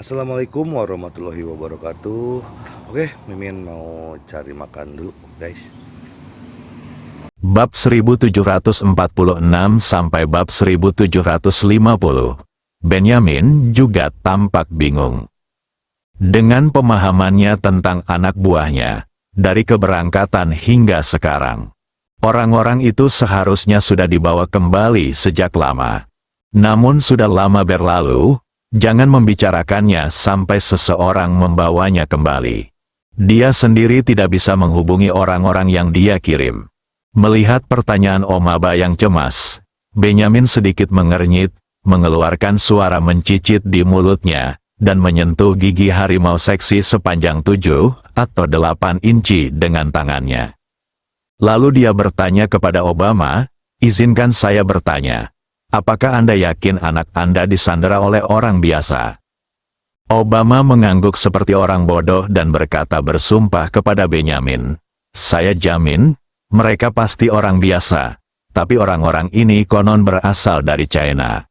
Assalamualaikum warahmatullahi wabarakatuh. Oke, Mimin mau cari makan dulu, guys. Bab 1746 sampai bab 1750. Benyamin juga tampak bingung. Dengan pemahamannya tentang anak buahnya, dari keberangkatan hingga sekarang, orang-orang itu seharusnya sudah dibawa kembali sejak lama. Namun sudah lama berlalu, jangan membicarakannya sampai seseorang membawanya kembali. Dia sendiri tidak bisa menghubungi orang-orang yang dia kirim. Melihat pertanyaan Omaba yang cemas, Benyamin sedikit mengernyit, mengeluarkan suara mencicit di mulutnya, dan menyentuh gigi harimau seksi sepanjang 7 atau 8 inci dengan tangannya. Lalu dia bertanya kepada Obama, "Izinkan saya bertanya, apakah Anda yakin anak Anda disandera oleh orang biasa?" Obama mengangguk seperti orang bodoh dan berkata bersumpah kepada Benyamin, "Saya jamin, mereka pasti orang biasa, tapi orang-orang ini konon berasal dari China."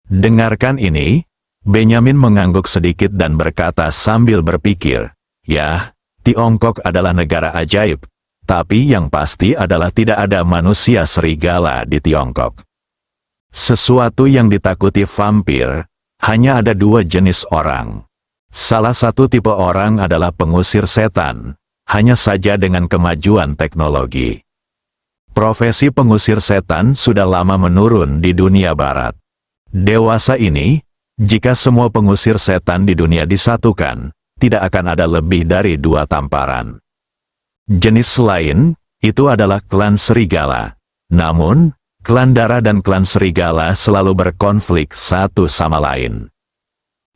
Dengarkan ini, Benyamin mengangguk sedikit dan berkata sambil berpikir, "Ya, Tiongkok adalah negara ajaib, tapi yang pasti adalah tidak ada manusia serigala di Tiongkok. Sesuatu yang ditakuti vampir, hanya ada 2 jenis orang. Salah satu tipe orang adalah pengusir setan, hanya saja dengan kemajuan teknologi. Profesi pengusir setan sudah lama menurun di dunia barat. Dewasa ini, jika semua pengusir setan di dunia disatukan, tidak akan ada lebih dari 2 tamparan. Jenis lain, itu adalah klan serigala. Namun, klan darah dan klan serigala selalu berkonflik satu sama lain.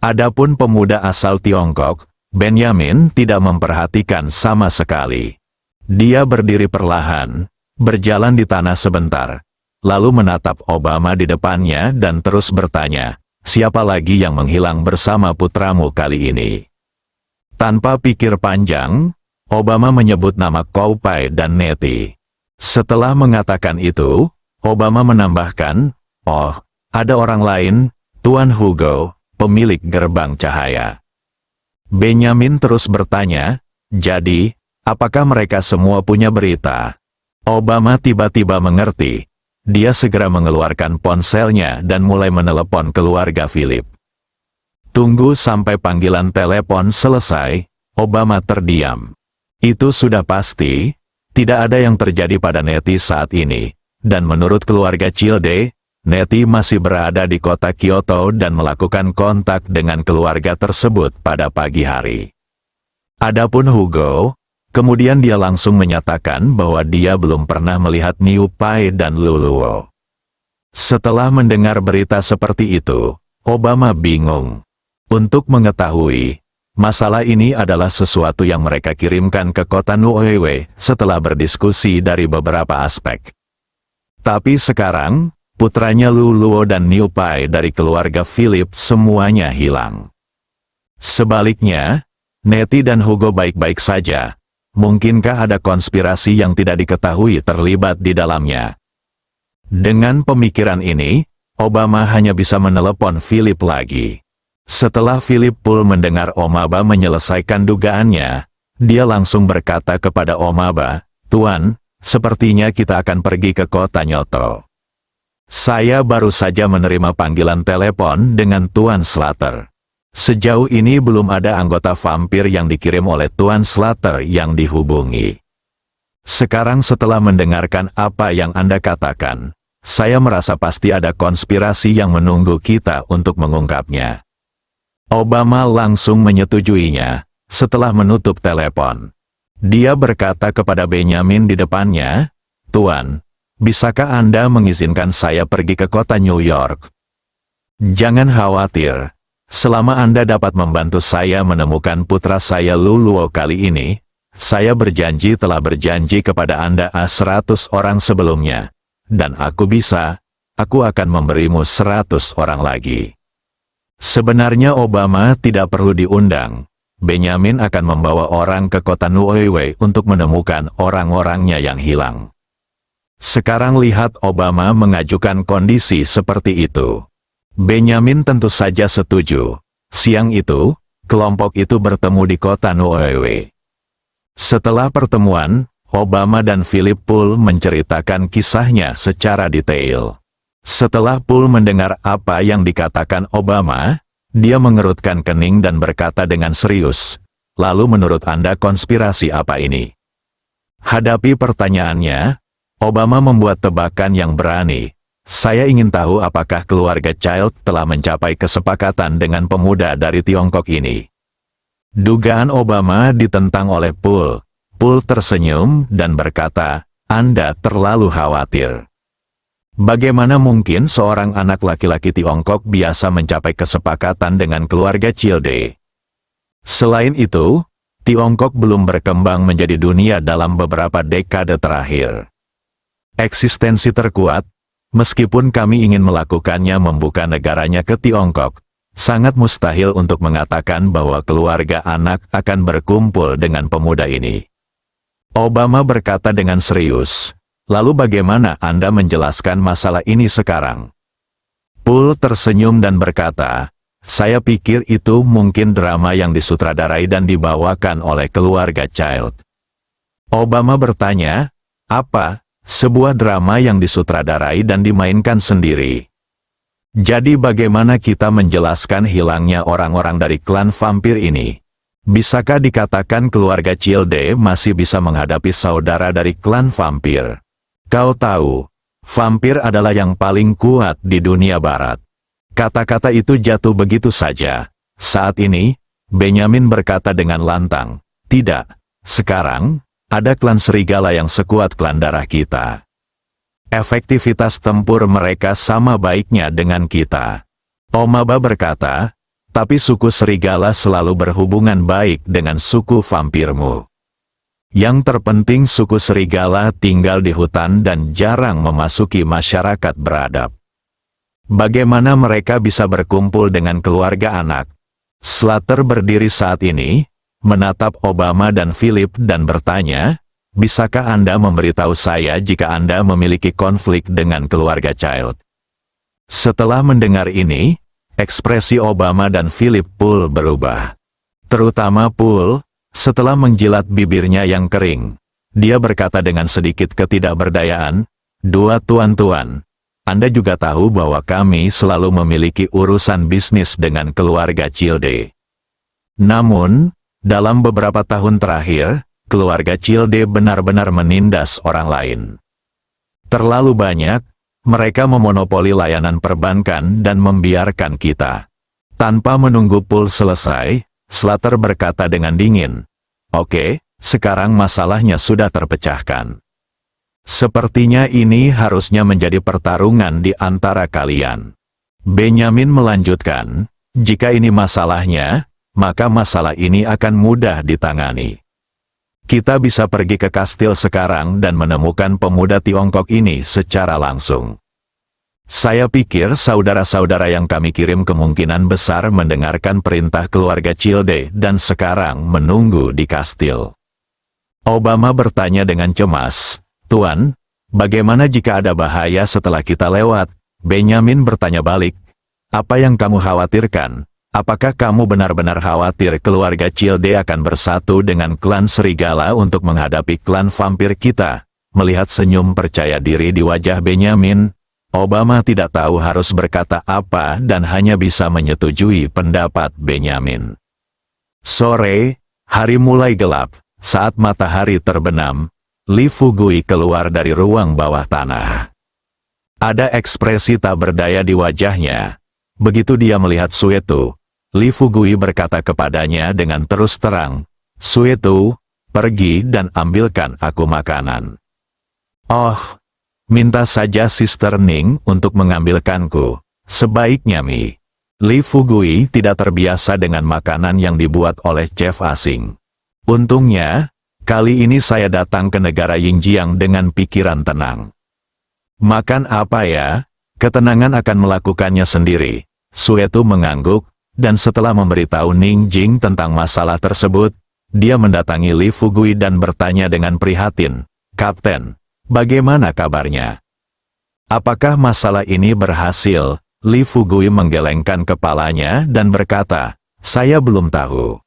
Adapun pemuda asal Tiongkok, Benyamin tidak memperhatikan sama sekali. Dia berdiri perlahan, berjalan di tanah sebentar, lalu menatap Obama di depannya dan terus bertanya, "Siapa lagi yang menghilang bersama putramu kali ini?" Tanpa pikir panjang, Obama menyebut nama Koupai dan Neti. Setelah mengatakan itu, Obama menambahkan, "Oh, ada orang lain, Tuan Hugo, pemilik gerbang cahaya." Benyamin terus bertanya, "Jadi, apakah mereka semua punya berita?" Obama tiba-tiba mengerti. Dia segera mengeluarkan ponselnya dan mulai menelepon keluarga Philip. Tunggu sampai panggilan telepon selesai, Obama terdiam. Itu sudah pasti, tidak ada yang terjadi pada Neti saat ini, dan menurut keluarga Childe, Neti masih berada di kota Kyoto dan melakukan kontak dengan keluarga tersebut pada pagi hari. Adapun Hugo, kemudian dia langsung menyatakan bahwa dia belum pernah melihat Niu Pai dan Luluo. Setelah mendengar berita seperti itu, Obama bingung. Untuk mengetahui, masalah ini adalah sesuatu yang mereka kirimkan ke kota Nuoewe setelah berdiskusi dari beberapa aspek. Tapi sekarang, putranya Luluo dan Niu Pai dari keluarga Philip semuanya hilang. Sebaliknya, Neti dan Hugo baik-baik saja. Mungkinkah ada konspirasi yang tidak diketahui terlibat di dalamnya? Dengan pemikiran ini, Obama hanya bisa menelepon Philip lagi. Setelah Philip Poole mendengar Omaba menyelesaikan dugaannya, dia langsung berkata kepada Omaba, "Tuan, sepertinya kita akan pergi ke kota Nyoto. Saya baru saja menerima panggilan telepon dengan Tuan Slater. Sejauh ini belum ada anggota vampir yang dikirim oleh Tuan Slater yang dihubungi. Sekarang setelah mendengarkan apa yang Anda katakan, saya merasa pasti ada konspirasi yang menunggu kita untuk mengungkapnya." Obama langsung menyetujuinya, setelah menutup telepon. Dia berkata kepada Benyamin di depannya, "Tuan, bisakah Anda mengizinkan saya pergi ke kota New York? Jangan khawatir. Selama Anda dapat membantu saya menemukan putra saya Luluo kali ini, saya telah berjanji kepada Anda 100 orang sebelumnya. Dan aku akan memberimu 100 orang lagi." Sebenarnya Obama tidak perlu diundang. Benyamin akan membawa orang ke kota Nuoewe untuk menemukan orang-orangnya yang hilang. Sekarang lihat Obama mengajukan kondisi seperti itu. Benyamin tentu saja setuju. Siang itu, kelompok itu bertemu di kota Nuoewe. Setelah pertemuan, Obama dan Philip Poole menceritakan kisahnya secara detail. Setelah Poole mendengar apa yang dikatakan Obama, dia mengerutkan kening dan berkata dengan serius, "Lalu menurut Anda konspirasi apa ini?" Hadapi pertanyaannya, Obama membuat tebakan yang berani. "Saya ingin tahu apakah keluarga Child telah mencapai kesepakatan dengan pemuda dari Tiongkok ini." Dugaan Obama ditentang oleh Poole. Poole tersenyum dan berkata, "Anda terlalu khawatir. Bagaimana mungkin seorang anak laki-laki Tiongkok biasa mencapai kesepakatan dengan keluarga Childe? Selain itu, Tiongkok belum berkembang menjadi dunia dalam beberapa dekade terakhir. Eksistensi terkuat, meskipun kami ingin melakukannya membuka negaranya ke Tiongkok, sangat mustahil untuk mengatakan bahwa keluarga anak akan berkumpul dengan pemuda ini." Obama berkata dengan serius, "Lalu bagaimana Anda menjelaskan masalah ini sekarang?" Poole tersenyum dan berkata, "Saya pikir itu mungkin drama yang disutradarai dan dibawakan oleh keluarga Child." Obama bertanya, "Apa? Sebuah drama yang disutradarai dan dimainkan sendiri? Jadi bagaimana kita menjelaskan hilangnya orang-orang dari klan vampir ini? Bisakah dikatakan keluarga Childe masih bisa menghadapi saudara dari klan vampir? Kau tahu, vampir adalah yang paling kuat di dunia barat." Kata-kata itu jatuh begitu saja. Saat ini, Benyamin berkata dengan lantang, "Tidak, sekarang, ada klan serigala yang sekuat klan darah kita. Efektivitas tempur mereka sama baiknya dengan kita." Obama berkata, "Tapi suku serigala selalu berhubungan baik dengan suku vampirmu. Yang terpenting suku serigala tinggal di hutan dan jarang memasuki masyarakat beradab. Bagaimana mereka bisa berkumpul dengan keluarga anak?" Slater berdiri saat ini, menatap Obama dan Philip dan bertanya, "Bisakah Anda memberitahu saya jika Anda memiliki konflik dengan keluarga Child?" Setelah mendengar ini, ekspresi Obama dan Philip Poole berubah. Terutama Poole, setelah menjilat bibirnya yang kering. Dia berkata dengan sedikit ketidakberdayaan, "Dua tuan-tuan, Anda juga tahu bahwa kami selalu memiliki urusan bisnis dengan keluarga Childe. Namun, dalam beberapa tahun terakhir, keluarga Childe benar-benar menindas orang lain. Terlalu banyak, mereka memonopoli layanan perbankan dan membiarkan kita." Tanpa menunggu Poole selesai, Slater berkata dengan dingin, "Oke, sekarang masalahnya sudah terpecahkan. Sepertinya ini harusnya menjadi pertarungan di antara kalian." Benyamin melanjutkan, "Jika ini masalahnya, maka masalah ini akan mudah ditangani. Kita bisa pergi ke kastil sekarang dan menemukan pemuda Tiongkok ini secara langsung. Saya pikir saudara-saudara yang kami kirim kemungkinan besar mendengarkan perintah keluarga Childe dan sekarang menunggu di kastil." Obama bertanya dengan cemas, "Tuan, bagaimana jika ada bahaya setelah kita lewat?" Benyamin bertanya balik, "Apa yang kamu khawatirkan? Apakah kamu benar-benar khawatir keluarga Childe akan bersatu dengan klan serigala untuk menghadapi klan vampir kita?" Melihat senyum percaya diri di wajah Benyamin, Obama tidak tahu harus berkata apa dan hanya bisa menyetujui pendapat Benyamin. Sore, hari mulai gelap. Saat matahari terbenam, Li Fugui keluar dari ruang bawah tanah. Ada ekspresi tak berdaya di wajahnya. Begitu dia melihat Suetu, Li Fugui berkata kepadanya dengan terus terang, "Suetu, pergi dan ambilkan aku makanan." "Oh, minta saja Sister Ning untuk mengambilkanku. Sebaiknya Mi." Li Fugui tidak terbiasa dengan makanan yang dibuat oleh chef asing. "Untungnya, kali ini saya datang ke negara Yingjiang dengan pikiran tenang." "Makan apa ya? Ketenangan akan melakukannya sendiri." Suetu mengangguk, dan setelah memberitahu Ning Jing tentang masalah tersebut, dia mendatangi Li Fugui dan bertanya dengan prihatin, "Kapten, bagaimana kabarnya? Apakah masalah ini berhasil?" Li Fugui menggelengkan kepalanya dan berkata, "Saya belum tahu.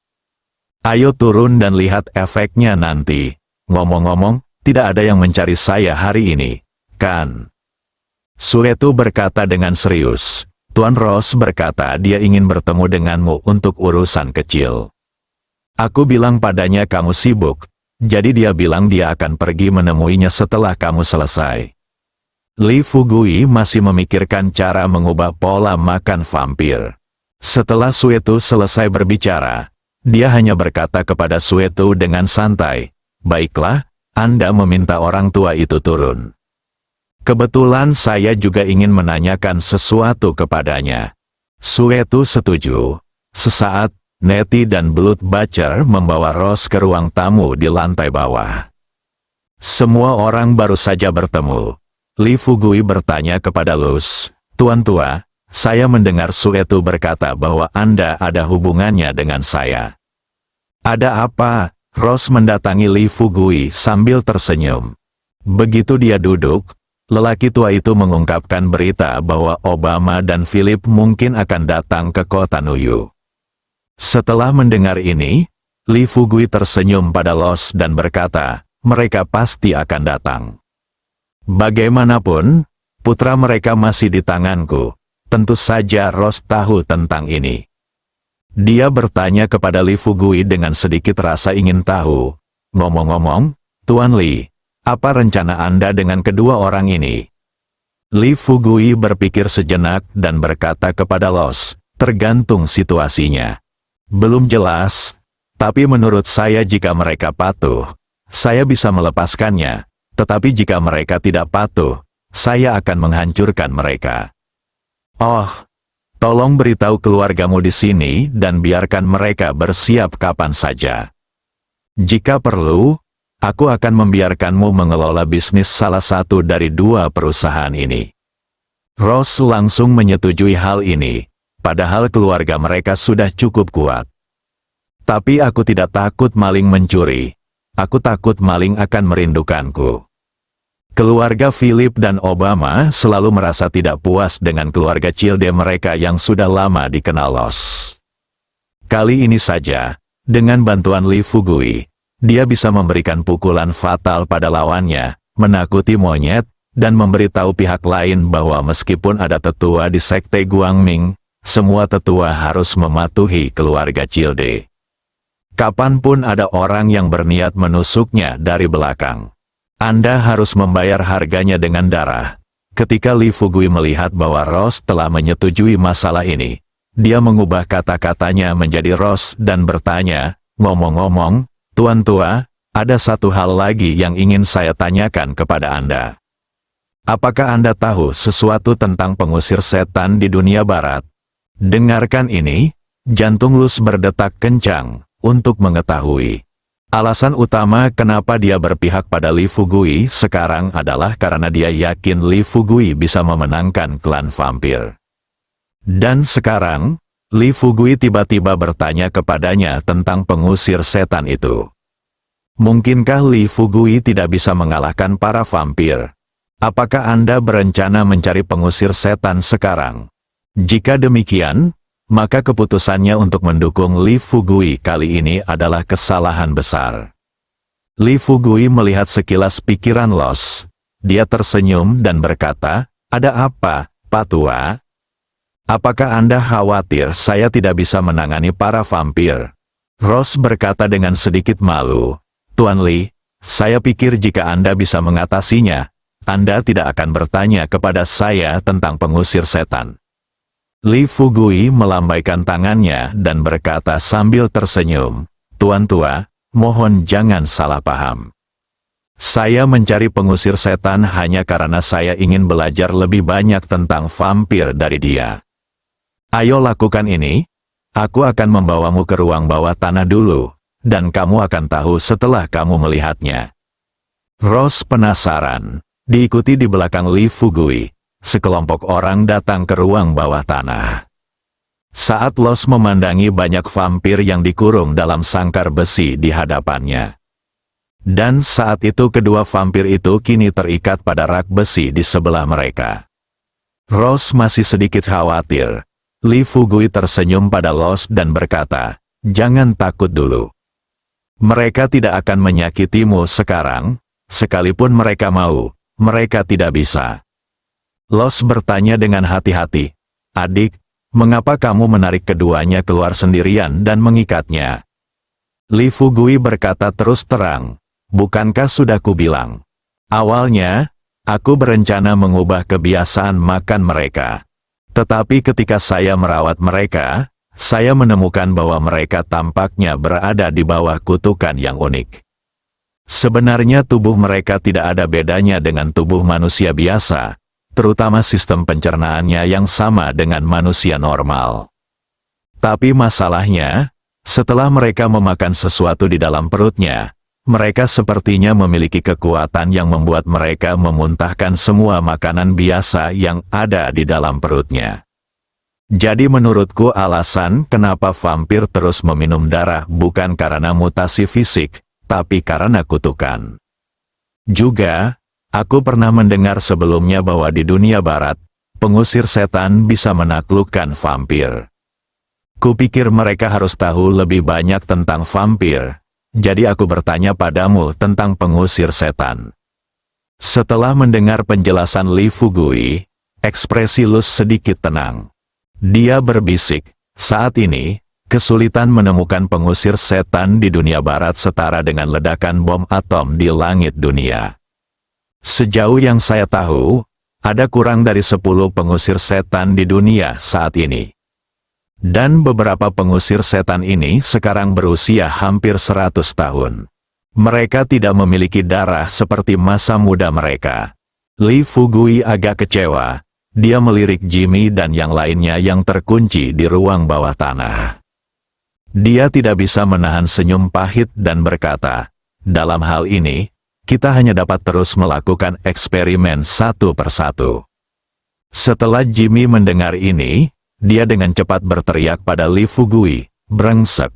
Ayo turun dan lihat efeknya nanti. Ngomong-ngomong, tidak ada yang mencari saya hari ini, kan?" Suetu berkata dengan serius. Tuan Ross berkata dia ingin bertemu denganmu untuk urusan kecil. Aku bilang padanya kamu sibuk, jadi dia bilang dia akan pergi menemuinya setelah kamu selesai. Li Fugui masih memikirkan cara mengubah pola makan vampir. Setelah Suetu selesai berbicara, dia hanya berkata kepada Suetu dengan santai, "Baiklah, Anda meminta orang tua itu turun. Kebetulan saya juga ingin menanyakan sesuatu kepadanya." Suetu setuju. Sesaat, Nettie dan Blood Butcher membawa Ross ke ruang tamu di lantai bawah. Semua orang baru saja bertemu. Li Fugui bertanya kepada Luz, "Tuan tua, saya mendengar Suetu berkata bahwa Anda ada hubungannya dengan saya." "Ada apa?" Ross mendatangi Li Fugui sambil tersenyum. Begitu dia duduk, lelaki tua itu mengungkapkan berita bahwa Obama dan Philip mungkin akan datang ke kota Nuyu. Setelah mendengar ini, Li Fugui tersenyum pada Los dan berkata, "Mereka pasti akan datang. Bagaimanapun, putra mereka masih di tanganku. Tentu saja Ross tahu tentang ini." Dia bertanya kepada Li Fugui dengan sedikit rasa ingin tahu, "Ngomong-ngomong, Tuan Li, apa rencana Anda dengan kedua orang ini?" Li Fugui berpikir sejenak dan berkata kepada Los, "Tergantung situasinya. Belum jelas, tapi menurut saya jika mereka patuh, saya bisa melepaskannya, tetapi jika mereka tidak patuh, saya akan menghancurkan mereka. Oh, tolong beritahu keluargamu di sini dan biarkan mereka bersiap kapan saja. Jika perlu, aku akan membiarkanmu mengelola bisnis salah satu dari dua perusahaan ini." Ross langsung menyetujui hal ini, padahal keluarga mereka sudah cukup kuat. "Tapi aku tidak takut maling mencuri. Aku takut maling akan merindukanku." Keluarga Philip dan Obama selalu merasa tidak puas dengan keluarga Childe mereka yang sudah lama dikenal Los. Kali ini saja, dengan bantuan Li Fugui, dia bisa memberikan pukulan fatal pada lawannya, menakuti monyet, dan memberitahu pihak lain bahwa meskipun ada tetua di sekte Guangming, semua tetua harus mematuhi keluarga Childe. Kapanpun ada orang yang berniat menusuknya dari belakang, Anda harus membayar harganya dengan darah. Ketika Li Fugui melihat bahwa Ross telah menyetujui masalah ini, dia mengubah kata-katanya menjadi Ross dan bertanya, "Ngomong-ngomong, Tuan tua, ada satu hal lagi yang ingin saya tanyakan kepada Anda. Apakah Anda tahu sesuatu tentang pengusir setan di dunia barat?" Dengarkan ini, jantung Luz berdetak kencang untuk mengetahui. Alasan utama kenapa dia berpihak pada Li Fugui sekarang adalah karena dia yakin Li Fugui bisa memenangkan klan vampir. Dan sekarang, Li Fugui tiba-tiba bertanya kepadanya tentang pengusir setan itu. Mungkinkah Li Fugui tidak bisa mengalahkan para vampir? Apakah Anda berencana mencari pengusir setan sekarang? Jika demikian, maka keputusannya untuk mendukung Li Fugui kali ini adalah kesalahan besar. Li Fugui melihat sekilas pikiran Los. Dia tersenyum dan berkata, "Ada apa, Pak Tua? Apakah Anda khawatir saya tidak bisa menangani para vampir?" Ross berkata dengan sedikit malu, "Tuan Li, saya pikir jika Anda bisa mengatasinya, Anda tidak akan bertanya kepada saya tentang pengusir setan." Li Fugui melambaikan tangannya dan berkata sambil tersenyum, "Tuan tua, mohon jangan salah paham. Saya mencari pengusir setan hanya karena saya ingin belajar lebih banyak tentang vampir dari dia. Ayo lakukan ini. Aku akan membawamu ke ruang bawah tanah dulu, dan kamu akan tahu setelah kamu melihatnya." Ross penasaran. Diikuti di belakang Li Fugui, sekelompok orang datang ke ruang bawah tanah. Saat Los memandangi banyak vampir yang dikurung dalam sangkar besi di hadapannya. Dan saat itu kedua vampir itu kini terikat pada rak besi di sebelah mereka. Rose masih sedikit khawatir. Li Fugui tersenyum pada Rose dan berkata, "Jangan takut dulu. Mereka tidak akan menyakitimu sekarang, sekalipun mereka mau, mereka tidak bisa." Rose bertanya dengan hati-hati, "Adik, mengapa kamu menarik keduanya keluar sendirian dan mengikatnya?" Li Fugui berkata terus terang, "Bukankah sudah kubilang? Awalnya, aku berencana mengubah kebiasaan makan mereka. Tetapi ketika saya merawat mereka, saya menemukan bahwa mereka tampaknya berada di bawah kutukan yang unik. Sebenarnya tubuh mereka tidak ada bedanya dengan tubuh manusia biasa, terutama sistem pencernaannya yang sama dengan manusia normal. Tapi masalahnya, setelah mereka memakan sesuatu di dalam perutnya, mereka sepertinya memiliki kekuatan yang membuat mereka memuntahkan semua makanan biasa yang ada di dalam perutnya. Jadi menurutku alasan kenapa vampir terus meminum darah bukan karena mutasi fisik, tapi karena kutukan. Juga, aku pernah mendengar sebelumnya bahwa di dunia barat, pengusir setan bisa menaklukkan vampir. Kupikir mereka harus tahu lebih banyak tentang vampir. Jadi aku bertanya padamu tentang pengusir setan." Setelah mendengar penjelasan Li Fugui, ekspresi Luz sedikit tenang. Dia berbisik, "Saat ini, kesulitan menemukan pengusir setan di dunia barat setara dengan ledakan bom atom di langit dunia. Sejauh yang saya tahu, ada kurang dari 10 pengusir setan di dunia saat ini. Dan beberapa pengusir setan ini sekarang berusia hampir 100 tahun. Mereka tidak memiliki darah seperti masa muda mereka." Li Fugui agak kecewa. Dia melirik Jimmy dan yang lainnya yang terkunci di ruang bawah tanah. Dia tidak bisa menahan senyum pahit dan berkata, "Dalam hal ini, kita hanya dapat terus melakukan eksperimen satu persatu." Setelah Jimmy mendengar ini, dia dengan cepat berteriak pada Li Fugui, "Brengsek!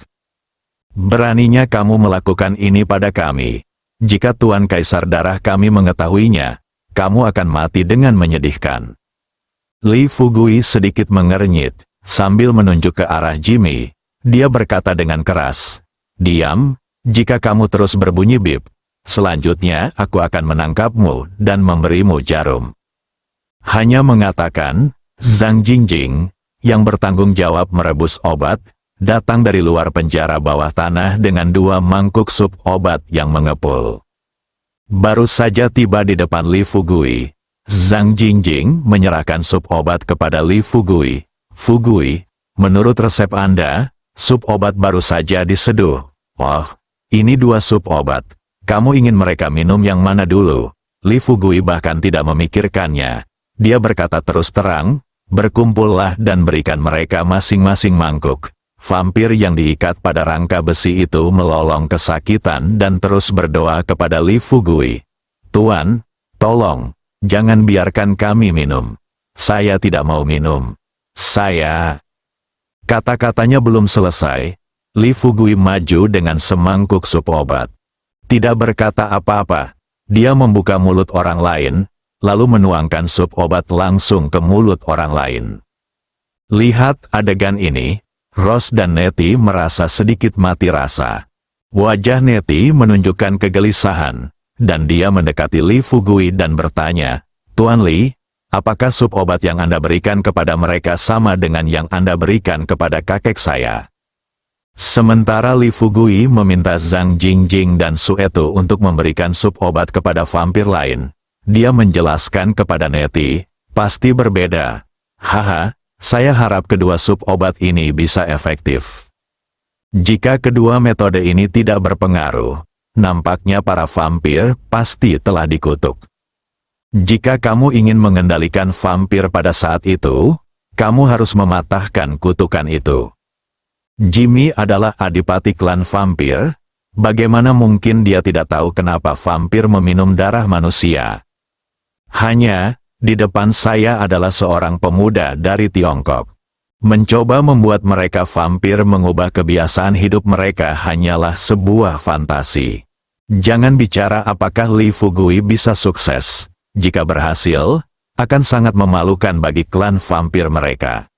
Beraninya kamu melakukan ini pada kami. Jika Tuan Kaisar Darah kami mengetahuinya, kamu akan mati dengan menyedihkan." Li Fugui sedikit mengernyit, sambil menunjuk ke arah Jimmy. Dia berkata dengan keras, "Diam, jika kamu terus berbunyi bip. Selanjutnya aku akan menangkapmu dan memberimu jarum." Hanya mengatakan, Zhang Jingjing, yang bertanggung jawab merebus obat, datang dari luar penjara bawah tanah dengan 2 mangkuk sup obat yang mengepul. Baru saja tiba di depan Li Fugui, Zhang Jingjing menyerahkan sup obat kepada Li Fugui. "Fugui, menurut resep Anda, sup obat baru saja diseduh." "Oh, ini 2 sup obat. Kamu ingin mereka minum yang mana dulu?" Li Fugui bahkan tidak memikirkannya. Dia berkata terus terang, "Berkumpullah dan berikan mereka masing-masing mangkuk." Vampir yang diikat pada rangka besi itu melolong kesakitan dan terus berdoa kepada Li Fugui, "Tuan, tolong, jangan biarkan kami minum. Saya tidak mau minum. Saya..." Kata-katanya belum selesai, Li Fugui maju dengan semangkuk sup obat. Tidak berkata apa-apa, dia membuka mulut orang lain, lalu menuangkan sup obat langsung ke mulut orang lain. Lihat adegan ini, Rose dan Nettie merasa sedikit mati rasa. Wajah Nettie menunjukkan kegelisahan, dan dia mendekati Li Fugui dan bertanya, "Tuan Li, apakah sup obat yang Anda berikan kepada mereka sama dengan yang Anda berikan kepada kakek saya?" Sementara Li Fugui meminta Zhang Jingjing dan Sueto untuk memberikan sup obat kepada vampir lain, dia menjelaskan kepada Nettie, "Pasti berbeda. Haha, saya harap kedua sup obat ini bisa efektif. Jika kedua metode ini tidak berpengaruh, nampaknya para vampir pasti telah dikutuk. Jika kamu ingin mengendalikan vampir pada saat itu, kamu harus mematahkan kutukan itu." Jimmy adalah adipati klan vampir. Bagaimana mungkin dia tidak tahu kenapa vampir meminum darah manusia? Hanya, di depan saya adalah seorang pemuda dari Tiongkok. Mencoba membuat mereka vampir mengubah kebiasaan hidup mereka hanyalah sebuah fantasi. Jangan bicara apakah Li Fugui bisa sukses. Jika berhasil, akan sangat memalukan bagi klan vampir mereka.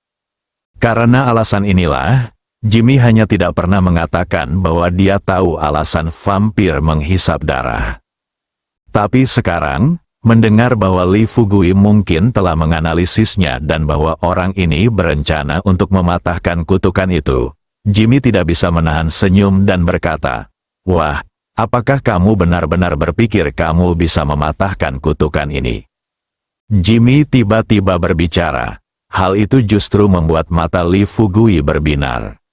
Karena alasan inilah, Jimmy hanya tidak pernah mengatakan bahwa dia tahu alasan vampir menghisap darah. Tapi sekarang, mendengar bahwa Li Fugui mungkin telah menganalisisnya dan bahwa orang ini berencana untuk mematahkan kutukan itu, Jimmy tidak bisa menahan senyum dan berkata, "Wah, apakah kamu benar-benar berpikir kamu bisa mematahkan kutukan ini?" Jimmy tiba-tiba berbicara. Hal itu justru membuat mata Li Fugui berbinar.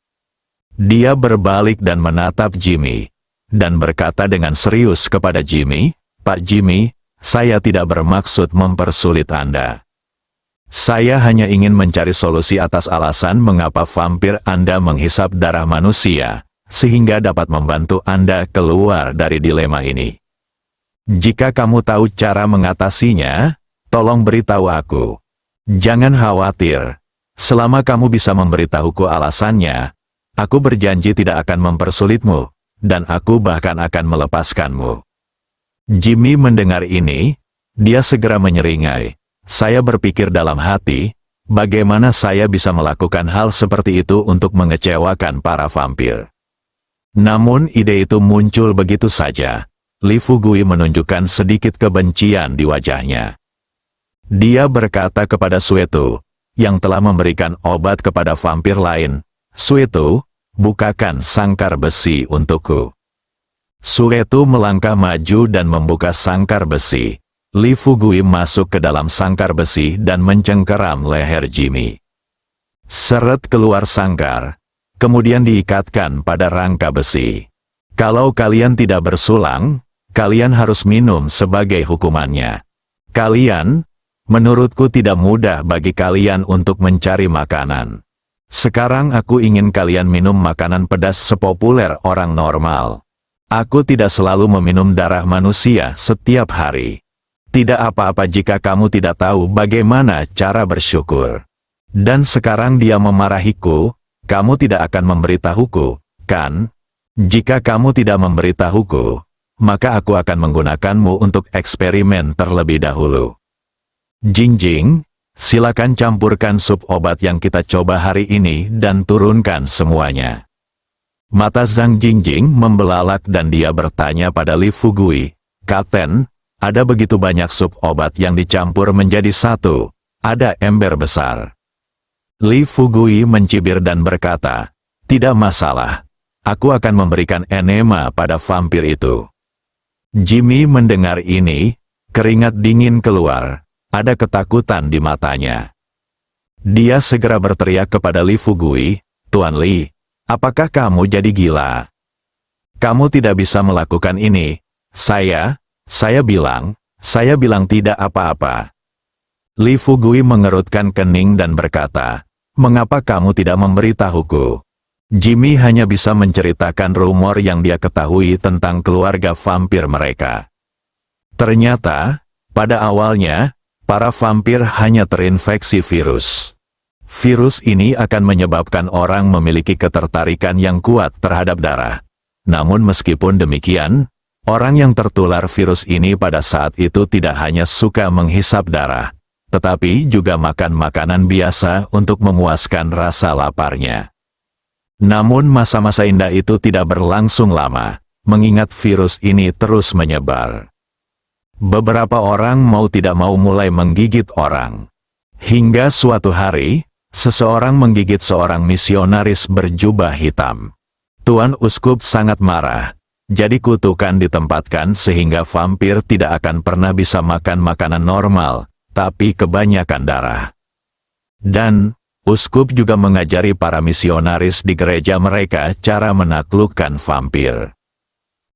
Dia berbalik dan menatap Jimmy, dan berkata dengan serius kepada Jimmy, "Pak Jimmy, saya tidak bermaksud mempersulit Anda. Saya hanya ingin mencari solusi atas alasan mengapa vampir Anda menghisap darah manusia, sehingga dapat membantu Anda keluar dari dilema ini. Jika kamu tahu cara mengatasinya, tolong beritahu aku. Jangan khawatir. Selama kamu bisa memberitahuku alasannya, aku berjanji tidak akan mempersulitmu, dan aku bahkan akan melepaskanmu." Jimmy mendengar ini, dia segera menyeringai. Saya berpikir dalam hati, bagaimana saya bisa melakukan hal seperti itu untuk mengecewakan para vampir. Namun ide itu muncul begitu saja. Li Fugui menunjukkan sedikit kebencian di wajahnya. Dia berkata kepada Suetu, yang telah memberikan obat kepada vampir lain, "Suetu, bukakan sangkar besi untukku." Suetu melangkah maju dan membuka sangkar besi. Li Fugui masuk ke dalam sangkar besi dan mencengkeram leher Jimmy. Seret keluar sangkar, kemudian diikatkan pada rangka besi. "Kalau kalian tidak bersulang, kalian harus minum sebagai hukumannya. Menurutku tidak mudah bagi kalian untuk mencari makanan. Sekarang aku ingin kalian minum makanan pedas sepopuler orang normal. Aku tidak selalu meminum darah manusia setiap hari. Tidak apa-apa jika kamu tidak tahu bagaimana cara bersyukur. Dan sekarang dia memarahiku, kamu tidak akan memberitahuku, kan? Jika kamu tidak memberitahuku, maka aku akan menggunakanmu untuk eksperimen terlebih dahulu. Jingjing, silakan campurkan sup obat yang kita coba hari ini dan turunkan semuanya." Mata Zhang Jingjing membelalak dan dia bertanya pada Li Fugui, "Kapten, ada begitu banyak sup obat yang dicampur menjadi satu, ada ember besar." Li Fugui mencibir dan berkata, "Tidak masalah, aku akan memberikan enema pada vampir itu." Jimmy mendengar ini, keringat dingin keluar. Ada ketakutan di matanya. Dia segera berteriak kepada Li Fugui, "Tuan Li, apakah kamu jadi gila? Kamu tidak bisa melakukan ini." Saya bilang tidak apa-apa." Li Fugui mengerutkan kening dan berkata, "Mengapa kamu tidak memberitahuku?" Jimmy hanya bisa menceritakan rumor yang dia ketahui tentang keluarga vampir mereka. Ternyata, pada awalnya, para vampir hanya terinfeksi virus. Virus ini akan menyebabkan orang memiliki ketertarikan yang kuat terhadap darah. Namun meskipun demikian, orang yang tertular virus ini pada saat itu tidak hanya suka menghisap darah, tetapi juga makan makanan biasa untuk memuaskan rasa laparnya. Namun masa-masa indah itu tidak berlangsung lama, mengingat virus ini terus menyebar. Beberapa orang mau tidak mau mulai menggigit orang. Hingga suatu hari, seseorang menggigit seorang misionaris berjubah hitam. Tuan Uskup sangat marah. Jadi kutukan ditempatkan sehingga vampir tidak akan pernah bisa makan makanan normal, tapi kebanyakan darah. Dan, Uskup juga mengajari para misionaris di gereja mereka cara menaklukkan vampir.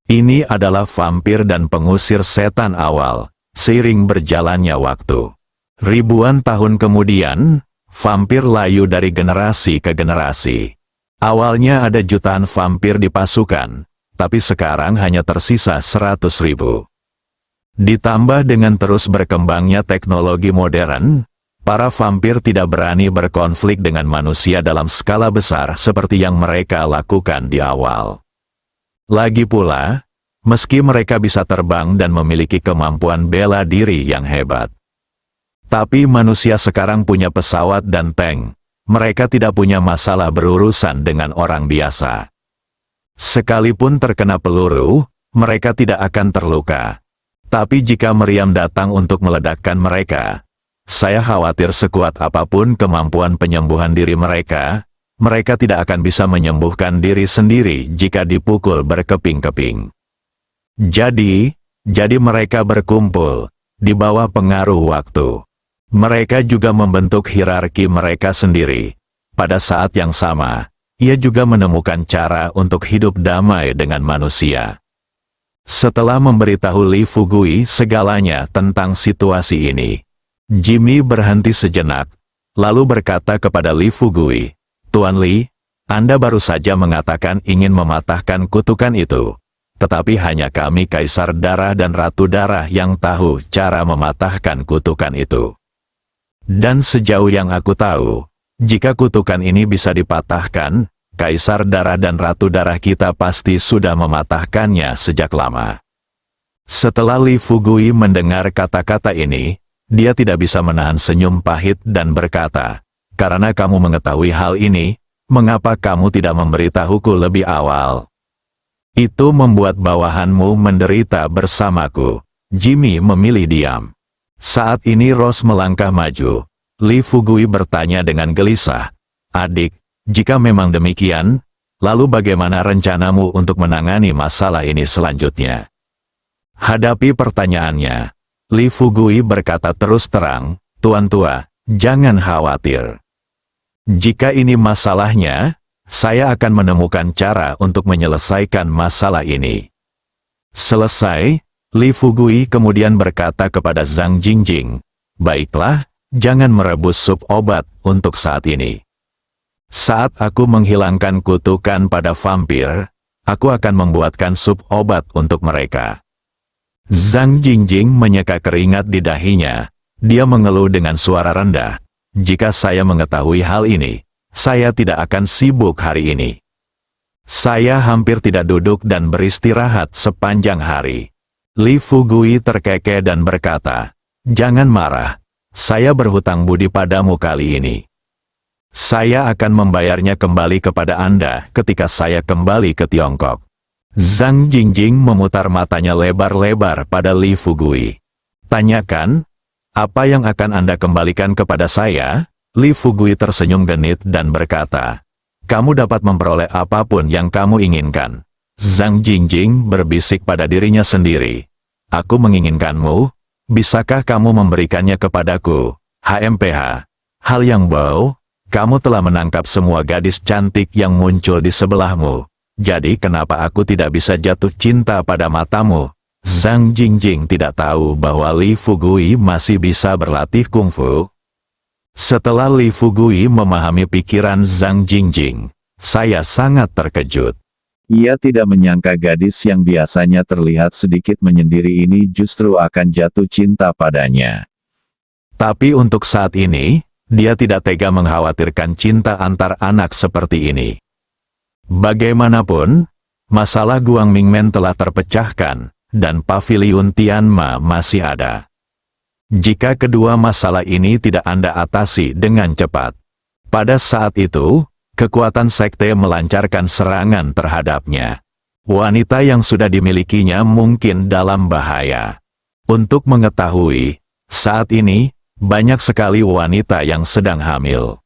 Ini adalah vampir dan pengusir setan awal, seiring berjalannya waktu. Ribuan tahun kemudian, vampir layu dari generasi ke generasi. Awalnya ada jutaan vampir di pasukan, tapi sekarang hanya tersisa 100.000. Ditambah dengan terus berkembangnya teknologi modern, para vampir tidak berani berkonflik dengan manusia dalam skala besar seperti yang mereka lakukan di awal. Lagi pula, meski mereka bisa terbang dan memiliki kemampuan bela diri yang hebat, Tapi manusia sekarang punya pesawat dan tank. Mereka tidak punya masalah berurusan dengan orang biasa. Sekalipun terkena peluru, mereka tidak akan terluka. Tapi jika meriam datang untuk meledakkan mereka, saya khawatir sekuat apapun kemampuan penyembuhan diri mereka, mereka tidak akan bisa menyembuhkan diri sendiri jika dipukul berkeping-keping. Jadi mereka berkumpul di bawah pengaruh waktu. Mereka juga membentuk hierarki mereka sendiri. Pada saat yang sama, ia juga menemukan cara untuk hidup damai dengan manusia. Setelah memberitahu Li Fugui segalanya tentang situasi ini, Jimmy berhenti sejenak, lalu berkata kepada Li Fugui, "Tuan Li, Anda baru saja mengatakan ingin mematahkan kutukan itu. Tetapi hanya kami Kaisar Darah dan Ratu Darah yang tahu cara mematahkan kutukan itu. Dan sejauh yang aku tahu, jika kutukan ini bisa dipatahkan, Kaisar Darah dan Ratu Darah kita pasti sudah mematahkannya sejak lama." Setelah Li Fugui mendengar kata-kata ini, dia tidak bisa menahan senyum pahit dan berkata, "Karena kamu mengetahui hal ini, mengapa kamu tidak memberitahuku lebih awal? Itu membuat bawahanmu menderita bersamaku." Jimmy memilih diam. Saat ini Rose melangkah maju. Li Fugui bertanya dengan gelisah, "Adik, jika memang demikian, lalu bagaimana rencanamu untuk menangani masalah ini selanjutnya?" Hadapi pertanyaannya, Li Fugui berkata terus terang, "Tuan tua, jangan khawatir. Jika ini masalahnya, saya akan menemukan cara untuk menyelesaikan masalah ini." Selesai, Li Fugui kemudian berkata kepada Zhang Jingjing, "Baiklah, jangan merebus sup obat untuk saat ini. Saat aku menghilangkan kutukan pada vampir, aku akan membuatkan sup obat untuk mereka." Zhang Jingjing menyeka keringat di dahinya. Dia mengeluh dengan suara rendah, "Jika saya mengetahui hal ini, saya tidak akan sibuk hari ini. Saya hampir tidak duduk dan beristirahat sepanjang hari." Li Fugui terkekeh dan berkata, "Jangan marah. Saya berhutang budi padamu kali ini. Saya akan membayarnya kembali kepada Anda ketika saya kembali ke Tiongkok." Zhang Jingjing memutar matanya lebar-lebar pada Li Fugui. "Tanyakan, apa yang akan Anda kembalikan kepada saya?" Li Fugui tersenyum genit dan berkata, "Kamu dapat memperoleh apapun yang kamu inginkan." Zhang Jingjing berbisik pada dirinya sendiri, "Aku menginginkanmu, bisakah kamu memberikannya kepadaku?" HMPH, hal yang bau, kamu telah menangkap semua gadis cantik yang muncul di sebelahmu. Jadi kenapa aku tidak bisa jatuh cinta pada matamu? Zhang Jingjing tidak tahu bahwa Li Fugui masih bisa berlatih kungfu. Setelah Li Fugui memahami pikiran Zhang Jingjing, saya sangat terkejut. Ia tidak menyangka gadis yang biasanya terlihat sedikit menyendiri ini justru akan jatuh cinta padanya. Tapi untuk saat ini, dia tidak tega mengkhawatirkan cinta antar anak seperti ini. Bagaimanapun, masalah Guang Mingmen telah terpecahkan, dan Paviliun Tianma masih ada. Jika kedua masalah ini tidak Anda atasi dengan cepat, pada saat itu, kekuatan sekte melancarkan serangan terhadapnya. Wanita yang sudah dimilikinya mungkin dalam bahaya. Untuk mengetahui, saat ini, banyak sekali wanita yang sedang hamil.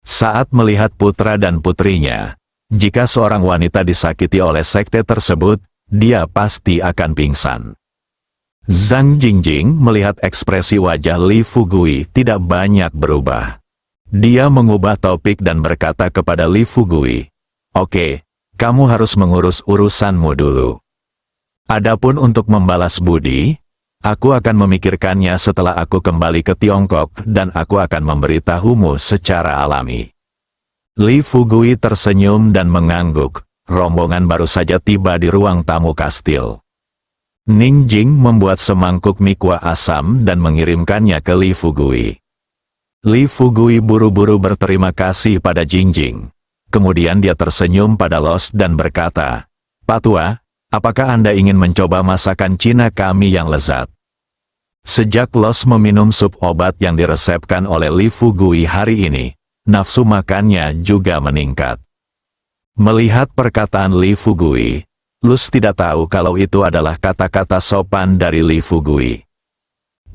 Saat melihat putra dan putrinya, jika seorang wanita disakiti oleh sekte tersebut, dia pasti akan pingsan. Zhang Jingjing melihat ekspresi wajah Li Fugui tidak banyak berubah. Dia mengubah topik dan berkata kepada Li Fugui, "Oke, kamu harus mengurus urusanmu dulu. Adapun untuk membalas budi, aku akan memikirkannya setelah aku kembali ke Tiongkok dan aku akan memberitahumu secara alami." Li Fugui tersenyum dan mengangguk. Rombongan baru saja tiba di ruang tamu kastil. Ning Jing membuat semangkuk mie kuah asam dan mengirimkannya ke Li Fugui. Li Fugui buru-buru berterima kasih pada Jingjing. Kemudian dia tersenyum pada Los dan berkata, "Pak Tua, apakah Anda ingin mencoba masakan Cina kami yang lezat?" Sejak Los meminum sup obat yang diresepkan oleh Li Fugui hari ini, nafsu makannya juga meningkat. Melihat perkataan Li Fugui, Lus tidak tahu kalau itu adalah kata-kata sopan dari Li Fugui.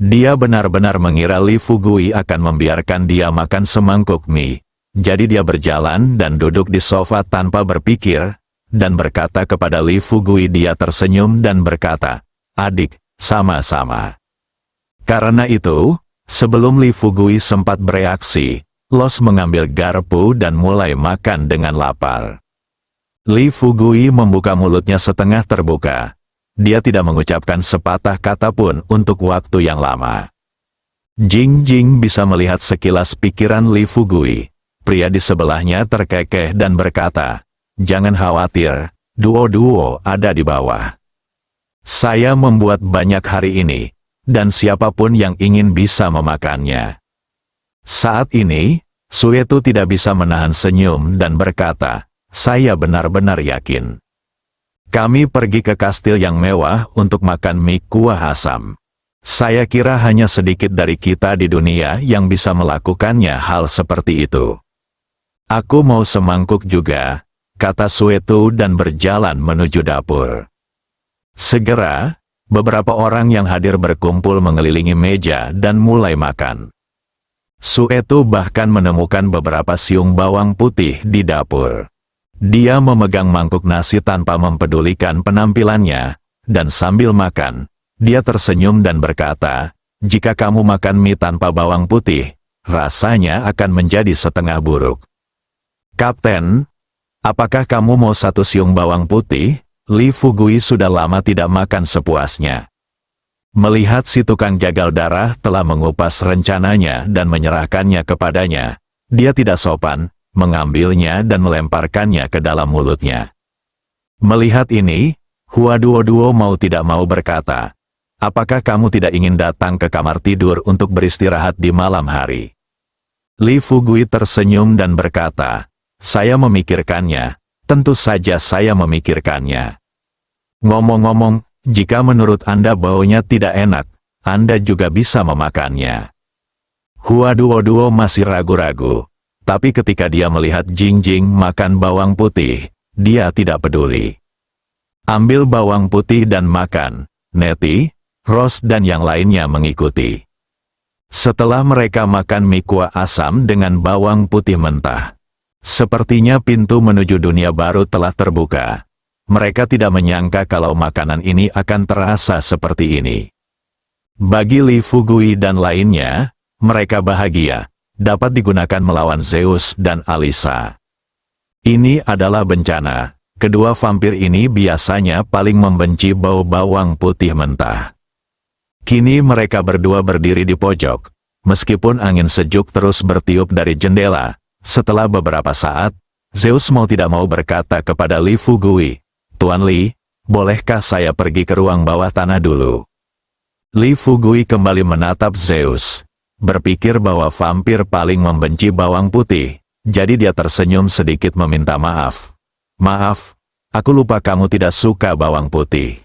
Dia benar-benar mengira Li Fugui akan membiarkan dia makan semangkuk mie. Jadi dia berjalan dan duduk di sofa tanpa berpikir, dan berkata kepada Li Fugui. Dia tersenyum dan berkata, "Adik, sama-sama." Karena itu, sebelum Li Fugui sempat bereaksi, Los mengambil garpu dan mulai makan dengan lapar. Li Fugui membuka mulutnya setengah terbuka. Dia tidak mengucapkan sepatah kata pun untuk waktu yang lama. Jing Jing bisa melihat sekilas pikiran Li Fugui. Pria di sebelahnya terkekeh dan berkata, "Jangan khawatir, duo-duo ada di bawah. Saya membuat banyak hari ini, dan siapapun yang ingin bisa memakannya." Saat ini, Suetu tidak bisa menahan senyum dan berkata, "Saya benar-benar yakin. Kami pergi ke kastil yang mewah untuk makan mie kuah asam. Saya kira hanya sedikit dari kita di dunia yang bisa melakukannya hal seperti itu." "Aku mau semangkuk juga," kata Suetu dan berjalan menuju dapur. Segera, beberapa orang yang hadir berkumpul mengelilingi meja dan mulai makan. Suetu bahkan menemukan beberapa siung bawang putih di dapur. Dia memegang mangkuk nasi tanpa mempedulikan penampilannya, dan sambil makan, dia tersenyum dan berkata, "Jika kamu makan mie tanpa bawang putih, rasanya akan menjadi setengah buruk." "Kapten, apakah kamu mau satu siung bawang putih?" Li Fugui sudah lama tidak makan sepuasnya. Melihat si tukang jagal darah telah mengupas rencananya dan menyerahkannya kepadanya, dia tidak sopan, mengambilnya dan melemparkannya ke dalam mulutnya. Melihat ini, Hua Duo-Duo mau tidak mau berkata, "Apakah kamu tidak ingin datang ke kamar tidur untuk beristirahat di malam hari?" Li Fugui tersenyum dan berkata, "Saya memikirkannya. Tentu saja saya memikirkannya. Ngomong-ngomong, jika menurut Anda baunya tidak enak, Anda juga bisa memakannya." Hua Duo-Duo masih ragu-ragu, tapi ketika dia melihat Jing Jing makan bawang putih, dia tidak peduli. "Ambil bawang putih dan makan," Neti, Rose dan yang lainnya mengikuti. Setelah mereka makan mie kuah asam dengan bawang putih mentah, sepertinya pintu menuju dunia baru telah terbuka. Mereka tidak menyangka kalau makanan ini akan terasa seperti ini. Bagi Li Fugui dan lainnya, mereka bahagia, dapat digunakan melawan Zeus dan Alisa. Ini adalah bencana. Kedua vampir ini biasanya paling membenci bau bawang putih mentah. Kini mereka berdua berdiri di pojok, meskipun angin sejuk terus bertiup dari jendela. Setelah beberapa saat, Zeus mau tidak mau berkata kepada Li Fugui, "Tuan Li, bolehkah saya pergi ke ruang bawah tanah dulu?" Li Fugui kembali menatap Zeus, berpikir bahwa vampir paling membenci bawang putih, jadi dia tersenyum sedikit meminta maaf. "Maaf, aku lupa kamu tidak suka bawang putih.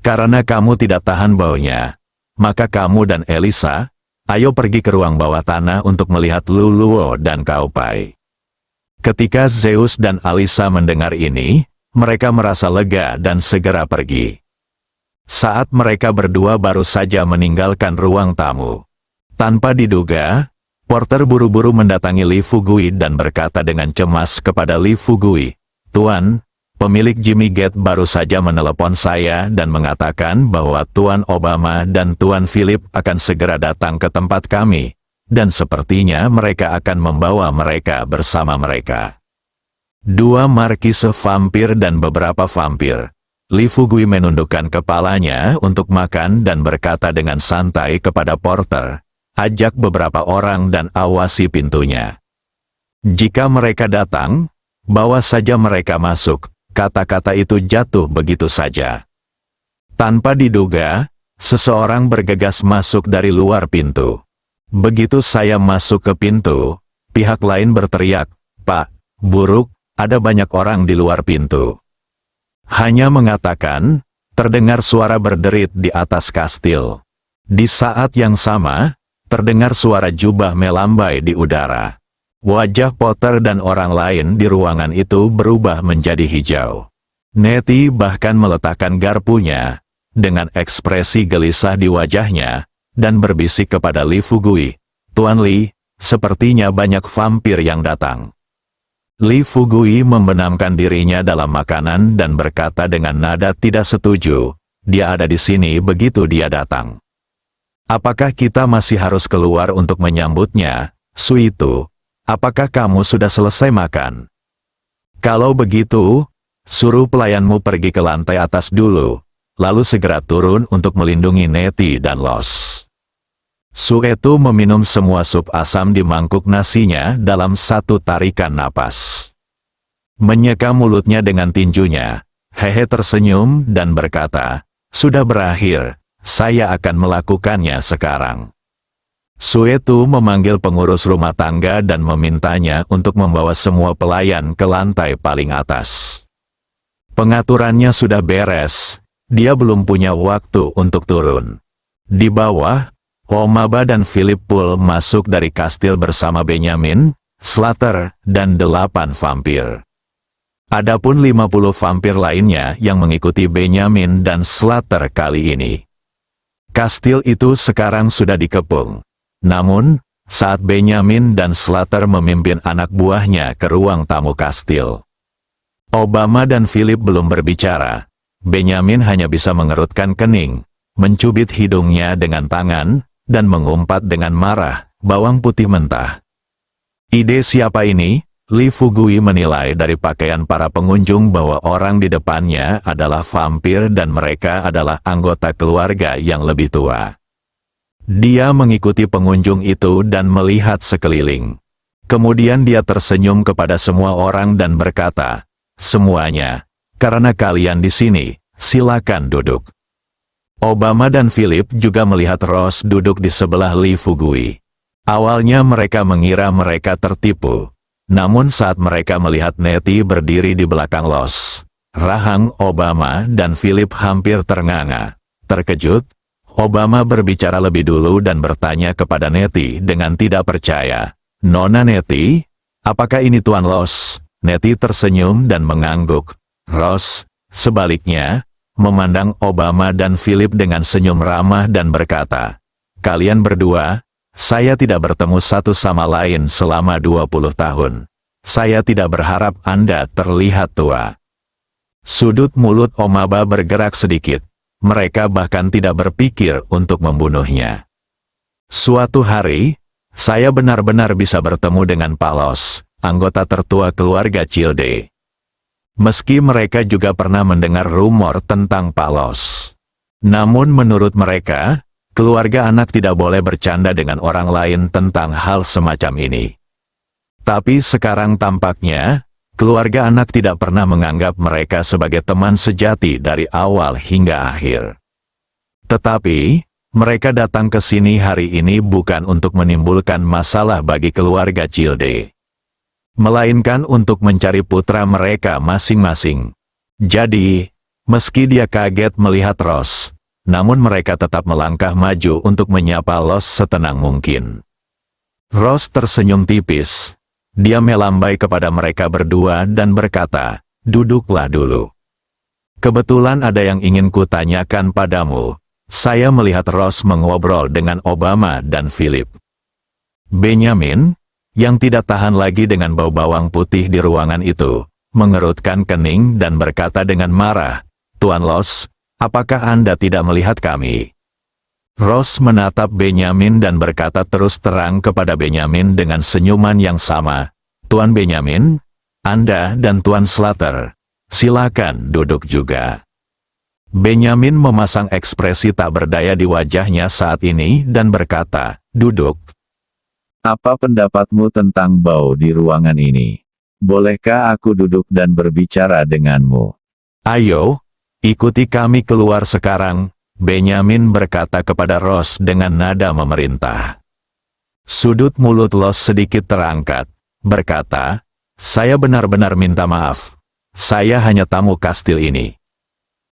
Karena kamu tidak tahan baunya, maka kamu dan Elisa, ayo pergi ke ruang bawah tanah untuk melihat Luluo dan Kaupai." Ketika Zeus dan Alisa mendengar ini, mereka merasa lega dan segera pergi. Saat mereka berdua baru saja meninggalkan ruang tamu, tanpa diduga, porter buru-buru mendatangi Li Fugui dan berkata dengan cemas kepada Li Fugui, "Tuan, pemilik Jimmy Gate baru saja menelepon saya dan mengatakan bahwa Tuan Obama dan Tuan Philip akan segera datang ke tempat kami, dan sepertinya mereka akan membawa mereka bersama mereka." Dua markise vampir dan beberapa vampir. Li Fugui menundukkan kepalanya untuk makan dan berkata dengan santai kepada porter, "Ajak beberapa orang dan awasi pintunya. Jika mereka datang, bawa saja mereka masuk." Kata-kata itu jatuh begitu saja. Tanpa diduga, seseorang bergegas masuk dari luar pintu. Begitu saya masuk ke pintu, pihak lain berteriak, "Pak, buruk, ada banyak orang di luar pintu." Hanya mengatakan, terdengar suara berderit di atas kastil. Di saat yang sama, terdengar suara jubah melambai di udara. Wajah Potter dan orang lain di ruangan itu berubah menjadi hijau. Nettie bahkan meletakkan garpunya, dengan ekspresi gelisah di wajahnya, dan berbisik kepada Li Fugui, "Tuan Li, sepertinya banyak vampir yang datang." Li Fugui membenamkan dirinya dalam makanan dan berkata dengan nada tidak setuju, "Dia ada di sini begitu dia datang. Apakah kita masih harus keluar untuk menyambutnya, Suitu? Apakah kamu sudah selesai makan? Kalau begitu, suruh pelayanmu pergi ke lantai atas dulu, lalu segera turun untuk melindungi Nettie dan Los." Suetu meminum semua sup asam di mangkuk nasinya dalam satu tarikan napas. Menyeka mulutnya dengan tinjunya, Hehe tersenyum dan berkata, "Sudah berakhir, saya akan melakukannya sekarang." Suetu memanggil pengurus rumah tangga dan memintanya untuk membawa semua pelayan ke lantai paling atas. Pengaturannya sudah beres, dia belum punya waktu untuk turun. Di bawah, Omaba dan Philip Poole masuk dari kastil bersama Benjamin, Slater, dan 8 vampir. Adapun 50 vampir lainnya yang mengikuti Benjamin dan Slater kali ini. Kastil itu sekarang sudah dikepung. Namun, saat Benjamin dan Slater memimpin anak buahnya ke ruang tamu kastil, Obama dan Philip belum berbicara. Benjamin hanya bisa mengerutkan kening, mencubit hidungnya dengan tangan, dan mengumpat dengan marah, "Bawang putih mentah." Ide siapa ini? Li Fugui menilai dari pakaian para pengunjung bahwa orang di depannya adalah vampir dan mereka adalah anggota keluarga yang lebih tua. Dia mengikuti pengunjung itu dan melihat sekeliling. Kemudian dia tersenyum kepada semua orang dan berkata, "Semuanya, karena kalian di sini, silakan duduk." Obama dan Philip juga melihat Ross duduk di sebelah Li Fugui. Awalnya mereka mengira mereka tertipu. Namun saat mereka melihat Nettie berdiri di belakang Los, rahang Obama dan Philip hampir ternganga. Terkejut, Obama berbicara lebih dulu dan bertanya kepada Nettie dengan tidak percaya, "Nona Nettie, apakah ini Tuan Los?" Nettie tersenyum dan mengangguk. Ross, sebaliknya, memandang Obama dan Philip dengan senyum ramah dan berkata, "Kalian berdua, saya tidak bertemu satu sama lain selama 20 tahun. Saya tidak berharap Anda terlihat tua." Sudut mulut Omaba bergerak sedikit. Mereka bahkan tidak berpikir untuk membunuhnya. "Suatu hari, saya benar-benar bisa bertemu dengan Pak Los, anggota tertua keluarga Childe." Meski mereka juga pernah mendengar rumor tentang Pak Los. Namun menurut mereka, keluarga anak tidak boleh bercanda dengan orang lain tentang hal semacam ini. Tapi sekarang tampaknya, keluarga anak tidak pernah menganggap mereka sebagai teman sejati dari awal hingga akhir. Tetapi, mereka datang ke sini hari ini bukan untuk menimbulkan masalah bagi keluarga Childe, melainkan untuk mencari putra mereka masing-masing. Jadi, meski dia kaget melihat Ross, namun mereka tetap melangkah maju untuk menyapa Los setenang mungkin. Ross tersenyum tipis. Dia melambai kepada mereka berdua dan berkata, "Duduklah dulu. Kebetulan ada yang ingin kutanyakan padamu." Saya melihat Ross mengobrol dengan Obama dan Philip. Benjamin, yang tidak tahan lagi dengan bau bawang putih di ruangan itu, mengerutkan kening dan berkata dengan marah, "Tuan Los, apakah Anda tidak melihat kami?" Ross menatap Benjamin dan berkata terus terang kepada Benjamin dengan senyuman yang sama, "Tuan Benjamin, Anda dan Tuan Slater, silakan duduk juga." Benjamin memasang ekspresi tak berdaya di wajahnya saat ini dan berkata, "Duduk." Apa pendapatmu tentang bau di ruangan ini? Bolehkah aku duduk dan berbicara denganmu? "Ayo, ikuti kami keluar sekarang," Benjamin berkata kepada Ross dengan nada memerintah. Sudut mulut Los sedikit terangkat, berkata, "Saya benar-benar minta maaf. Saya hanya tamu kastil ini."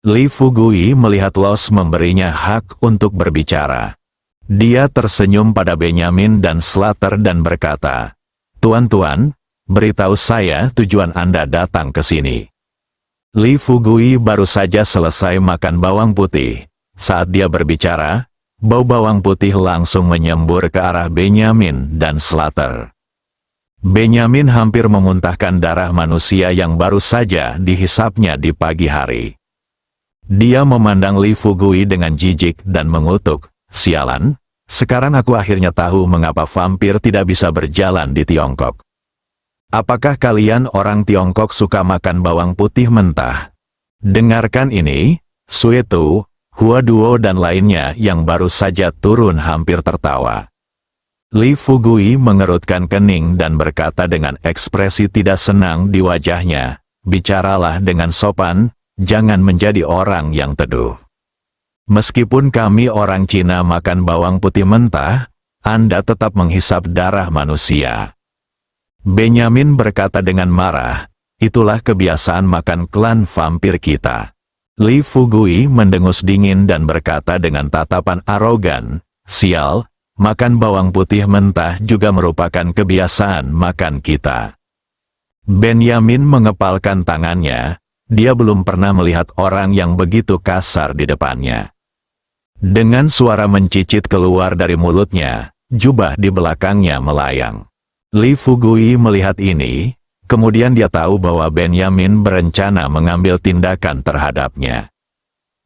Li Fugui melihat Los memberinya hak untuk berbicara. Dia tersenyum pada Benyamin dan Slater dan berkata, "Tuan-tuan, beritahu saya tujuan Anda datang ke sini." Li Fugui baru saja selesai makan bawang putih. Saat dia berbicara, bau bawang putih langsung menyembur ke arah Benyamin dan Slater. Benyamin hampir memuntahkan darah manusia yang baru saja dihisapnya di pagi hari. Dia memandang Li Fugui dengan jijik dan mengutuk, "Sialan, sekarang aku akhirnya tahu mengapa vampir tidak bisa berjalan di Tiongkok. Apakah kalian orang Tiongkok suka makan bawang putih mentah?" Dengarkan ini, Sue Tu, Hua Duo dan lainnya yang baru saja turun hampir tertawa. Li Fugui mengerutkan kening dan berkata dengan ekspresi tidak senang di wajahnya, "Bicaralah dengan sopan, jangan menjadi orang yang teduh. Meskipun kami orang Cina makan bawang putih mentah, Anda tetap menghisap darah manusia." Benyamin berkata dengan marah, "Itulah kebiasaan makan klan vampir kita." Li Fugui mendengus dingin dan berkata dengan tatapan arogan, "Sial, makan bawang putih mentah juga merupakan kebiasaan makan kita." Benyamin mengepalkan tangannya, dia belum pernah melihat orang yang begitu kasar di depannya. Dengan suara mencicit keluar dari mulutnya, jubah di belakangnya melayang. Li Fugui melihat ini, kemudian dia tahu bahwa Benyamin berencana mengambil tindakan terhadapnya.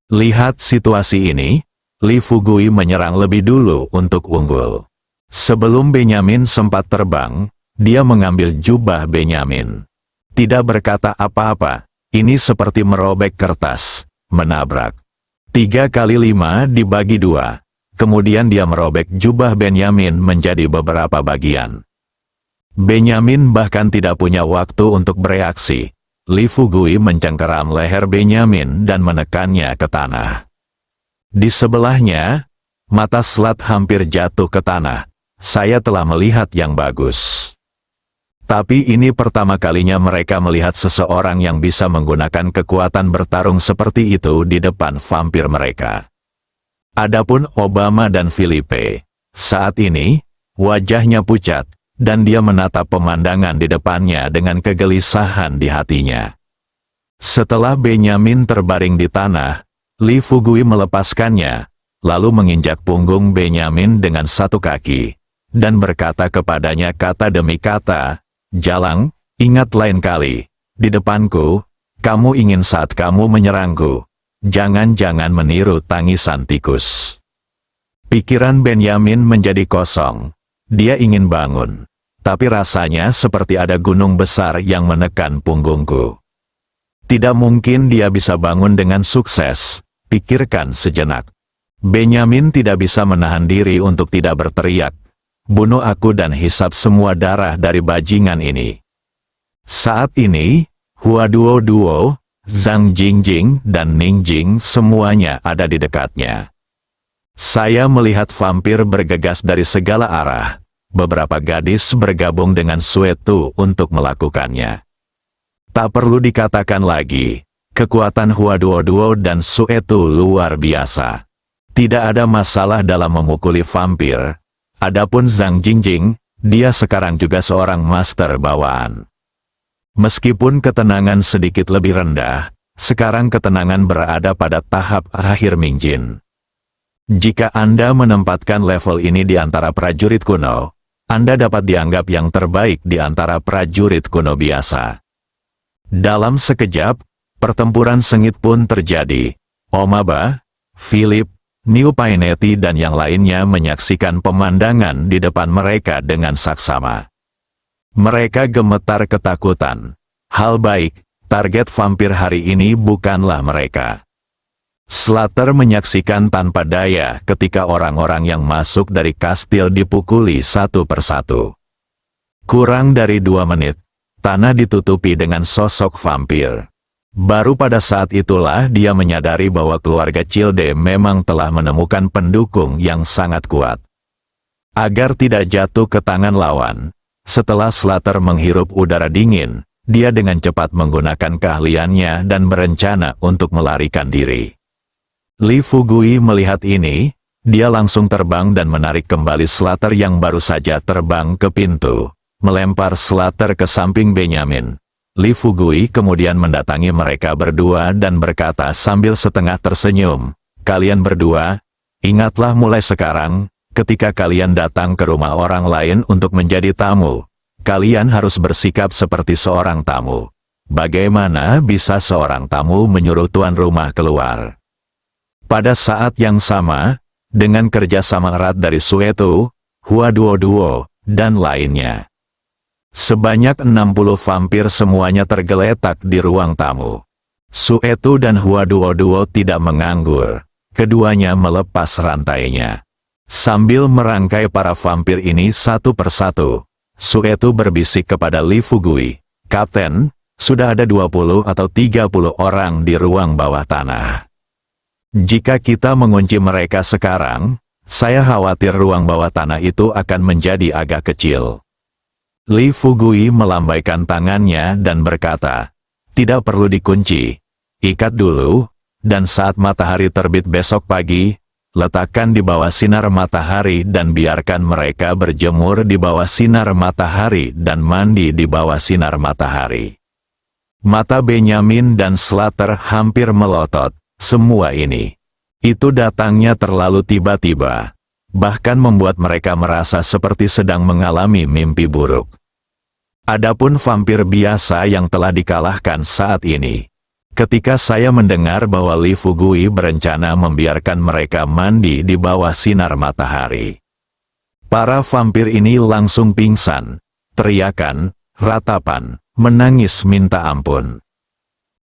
Lihat situasi ini, Li Fugui menyerang lebih dulu untuk unggul. Sebelum Benyamin sempat terbang, dia mengambil jubah Benyamin. Tidak berkata apa-apa, ini seperti merobek kertas, menabrak. 3 kali 5 dibagi 2. Kemudian dia merobek jubah Benyamin menjadi beberapa bagian. Benyamin bahkan tidak punya waktu untuk bereaksi. Li Fugui mencengkeram leher Benyamin dan menekannya ke tanah. Di sebelahnya, mata Slat hampir jatuh ke tanah. "Saya telah melihat yang bagus. Tapi ini pertama kalinya mereka melihat seseorang yang bisa menggunakan kekuatan bertarung seperti itu di depan vampir mereka." Adapun Obama dan Filipe, saat ini, wajahnya pucat, dan dia menatap pemandangan di depannya dengan kegelisahan di hatinya. Setelah Benyamin terbaring di tanah, Li Fugui melepaskannya, lalu menginjak punggung Benyamin dengan satu kaki, dan berkata kepadanya kata demi kata, "Jalang, ingat lain kali, di depanku, kamu ingin saat kamu menyerangku, jangan-jangan meniru tangisan tikus." Pikiran Benyamin menjadi kosong. Dia ingin bangun, tapi rasanya seperti ada gunung besar yang menekan punggungku. Tidak mungkin dia bisa bangun dengan sukses, pikirkan sejenak. Benyamin tidak bisa menahan diri untuk tidak berteriak, "Bunuh aku dan hisap semua darah dari bajingan ini." Saat ini, Hua Duo, Zhang Jingjing dan Ning Jing semuanya ada di dekatnya. Saya melihat vampir bergegas dari segala arah. Beberapa gadis bergabung dengan Sue Tu untuk melakukannya. Tak perlu dikatakan lagi, kekuatan Hua Duo dan Sue Tu luar biasa. Tidak ada masalah dalam memukuli vampir. Adapun Zhang Jingjing, dia sekarang juga seorang master bawaan. Meskipun ketenangan sedikit lebih rendah, sekarang ketenangan berada pada tahap akhir Mingjin. Jika Anda menempatkan level ini di antara prajurit kuno, Anda dapat dianggap yang terbaik di antara prajurit kuno biasa. Dalam sekejap, pertempuran sengit pun terjadi. Omaba, Philip, Niu Paineti dan yang lainnya menyaksikan pemandangan di depan mereka dengan saksama. Mereka gemetar ketakutan. Hal baik, target vampir hari ini bukanlah mereka. Slater menyaksikan tanpa daya ketika orang-orang yang masuk dari kastil dipukuli satu persatu. Kurang dari 2 menit, tanah ditutupi dengan sosok vampir. Baru pada saat itulah dia menyadari bahwa keluarga Childe memang telah menemukan pendukung yang sangat kuat. Agar tidak jatuh ke tangan lawan, setelah Slater menghirup udara dingin, dia dengan cepat menggunakan keahliannya dan berencana untuk melarikan diri. Li Fugui melihat ini, Dia langsung terbang dan menarik kembali Slater yang baru saja terbang ke pintu, melempar Slater ke samping Benyamin. Li Fugui kemudian mendatangi mereka berdua dan berkata sambil setengah tersenyum, "Kalian berdua, ingatlah mulai sekarang, ketika kalian datang ke rumah orang lain untuk menjadi tamu, kalian harus bersikap seperti seorang tamu. Bagaimana bisa seorang tamu menyuruh tuan rumah keluar?" Pada saat yang sama, dengan kerjasama erat dari Sueto, Hua Duo, dan lainnya, sebanyak 60 vampir semuanya tergeletak di ruang tamu. Sueto dan Hua Duo tidak menganggur, keduanya melepas rantainya. Sambil merangkai para vampir ini satu persatu, Sueto berbisik kepada Li Fugui, "Kapten, sudah ada 20 atau 30 orang di ruang bawah tanah. Jika kita mengunci mereka sekarang, saya khawatir ruang bawah tanah itu akan menjadi agak kecil." Li Fugui melambaikan tangannya dan berkata, "Tidak perlu dikunci. Ikat dulu, dan saat matahari terbit besok pagi, letakkan di bawah sinar matahari dan biarkan mereka berjemur di bawah sinar matahari dan mandi di bawah sinar matahari." Mata Benyamin dan Slater hampir melotot. Semua ini, itu datangnya terlalu tiba-tiba, bahkan membuat mereka merasa seperti sedang mengalami mimpi buruk. Adapun vampir biasa yang telah dikalahkan saat ini, ketika saya mendengar bahwa Li Fugui berencana membiarkan mereka mandi di bawah sinar matahari, para vampir ini langsung pingsan, teriakan, ratapan, menangis minta ampun.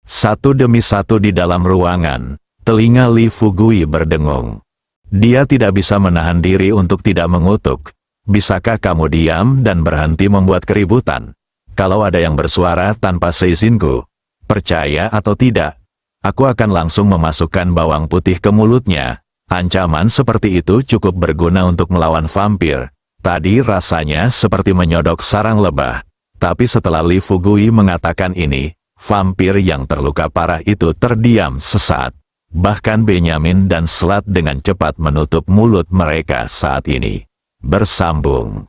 Satu demi satu di dalam ruangan, telinga Li Fugui berdengung. Dia tidak bisa menahan diri untuk tidak mengutuk. "Bisakah kamu diam dan berhenti membuat keributan? Kalau ada yang bersuara tanpa seizinku, percaya atau tidak, aku akan langsung memasukkan bawang putih ke mulutnya." Ancaman seperti itu cukup berguna untuk melawan vampir. Tadi rasanya seperti menyodok sarang lebah. Tapi setelah Li Fugui mengatakan ini, vampir yang terluka parah itu terdiam sesaat. Bahkan Benyamin dan Slat dengan cepat menutup mulut mereka saat ini. Bersambung.